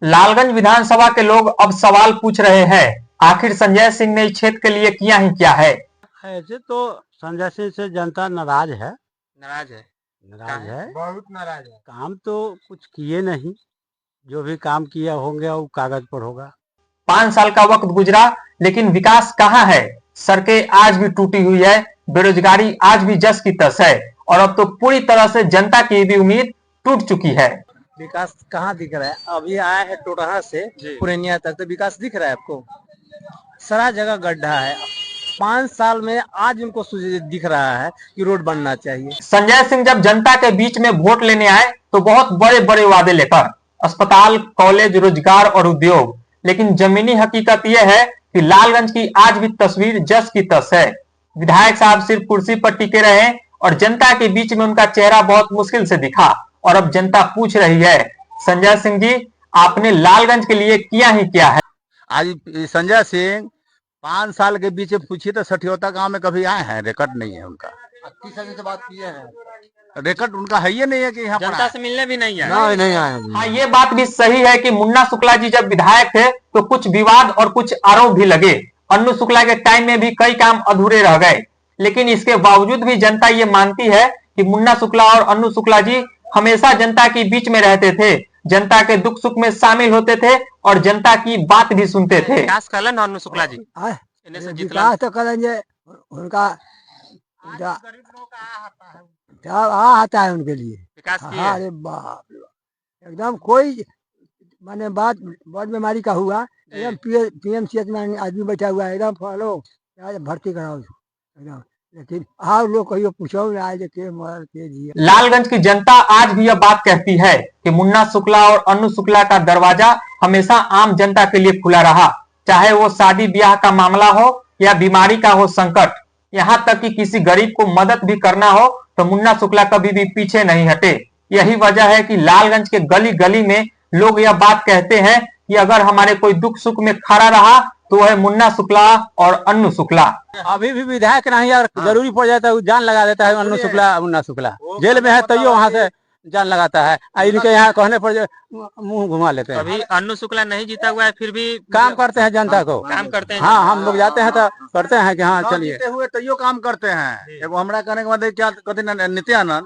लालगंज विधानसभा के लोग अब सवाल पूछ रहे हैं, आखिर संजय सिंह ने इस क्षेत्र के लिए किया ही क्या है। ऐसे तो संजय सिंह से जनता नाराज है, बहुत नाराज है। काम तो कुछ किए नहीं, जो भी काम किया होंगे वो कागज पर होगा। 5 साल का वक्त गुजरा लेकिन विकास कहाँ है। सड़कें आज भी टूटी हुई है, बेरोजगारी आज भी जस की तस है और अब तो पूरी तरह से जनता की भी उम्मीद टूट चुकी है। विकास कहाँ दिख रहा है? अभी आया है टोटहा से पूर्णिया तक, तो विकास दिख रहा है आपको? सारा जगह गड्ढा है। 5 साल में आज उनको दिख रहा है कि रोड बनना चाहिए। संजय सिंह जब जनता के बीच में वोट लेने आए तो बहुत बड़े बड़े वादे लेकर, अस्पताल, कॉलेज, रोजगार और उद्योग, लेकिन जमीनी हकीकत यह है कि लालगंज की आज भी तस्वीर जस की तस है। विधायक साहब सिर्फ कुर्सी पर टिके रहे और जनता के बीच में उनका चेहरा बहुत मुश्किल से दिखा और अब जनता पूछ रही है, संजय सिंह जी आपने लालगंज के लिए किया ही क्या है। आज संजय सिंह 5 साल के बीच पूछिए तो सठियोता गांव में कभी आए हैं? रिकॉर्ड नहीं है उनका। 30 साल से बात किए हैं, रिकॉर्ड उनका है ही नहीं है कि यहाँ जनता से मिलने भी नहीं आए। नहीं आए। हाँ, ये बात भी सही है कि मुन्ना शुक्ला जी जब विधायक थे तो कुछ विवाद और कुछ आरोप भी लगे। अन्नू शुक्ला के टाइम में भी कई काम अधूरे रह गए, लेकिन इसके बावजूद भी जनता ये मानती है कि मुन्ना शुक्ला और अन्नू शुक्ला जी हमेशा जनता के बीच में रहते थे, जनता के दुख सुख में शामिल होते थे और जनता की बात भी सुनते थे। विकास कलन अन्नू शुक्ला जी विकास तो करेंगे, उनका आता है उनके लिए विकास हाँ, अरे बाप रे बाप, एकदम कोई माने बात बहुत बीमारी का हुआ, एकदम पीएमसीएच में आदमी बैठा हुआ है, एकदम फॉलो भर्ती कराओ एकदम। लेकिन आप लोग कहियो पूछो आज के मर के जी। लालगंज की जनता आज भी यह बात कहती है कि मुन्ना शुक्ला और अन्नू शुक्ला का दरवाजा हमेशा आम जनता के लिए खुला रहा, चाहे वो शादी ब्याह का मामला हो या बीमारी का हो संकट, यहाँ तक कि किसी गरीब को मदद भी करना हो तो मुन्ना शुक्ला कभी भी पीछे नहीं हटे। यही वजह है कि लालगंज के गली गली में लोग यह बात कहते हैं कि अगर हमारे कोई दुख सुख में खड़ा रहा तो वह मुन्ना शुक्ला और अन्नू शुक्ला। अभी भी विधायक नहीं यार, जरूरी पड़ जाता है जान लगा देता है अन्नू शुक्ला मुन्ना शुक्ला। जेल में है तो वहाँ से जान लगाता है, इनके यहाँ कहने पर मुंह घुमा लेते हैं। अभी अन्नू शुक्ला नहीं जीता हुआ है, फिर भी काम करते हैं जनता को, काम करते हैं। हाँ, हम लोग जाते हैं तो करते हैं कि हाँ चलिए हुए तो काम करते हैं। एगो हमरा कहने के बाद क्या कहते नित्यानंद,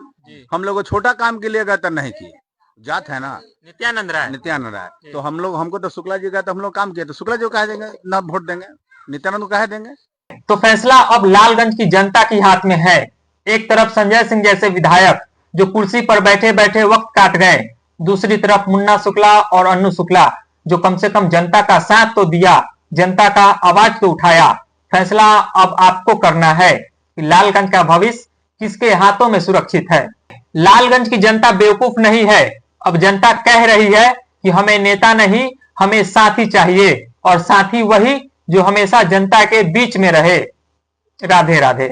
हम लोग छोटा काम के लिए गए तो नहीं किए, जात है ना नित्यानंद राय, तो हम लोग, हमको तो शुक्ला जी का तो हम लोग काम किए, तो शुक्ला जी को कह देंगे ना वोट देंगे, नित्यानंद को कह देंगे। तो फैसला अब लालगंज की जनता के हाथ में है। एक तरफ संजय सिंह जैसे विधायक जो कुर्सी पर बैठे बैठे वक्त काट गए, दूसरी तरफ मुन्ना शुक्ला और अन्नू शुक्ला जो कम से कम जनता का साथ तो दिया, जनता का आवाज तो उठाया। फैसला अब आपको करना है कि लालगंज का भविष्य किसके हाथों में सुरक्षित है। लालगंज की जनता बेवकूफ नहीं है, अब जनता कह रही है कि हमें नेता नहीं, हमें साथी चाहिए और साथी वही जो हमेशा जनता के बीच में रहे। राधे राधे।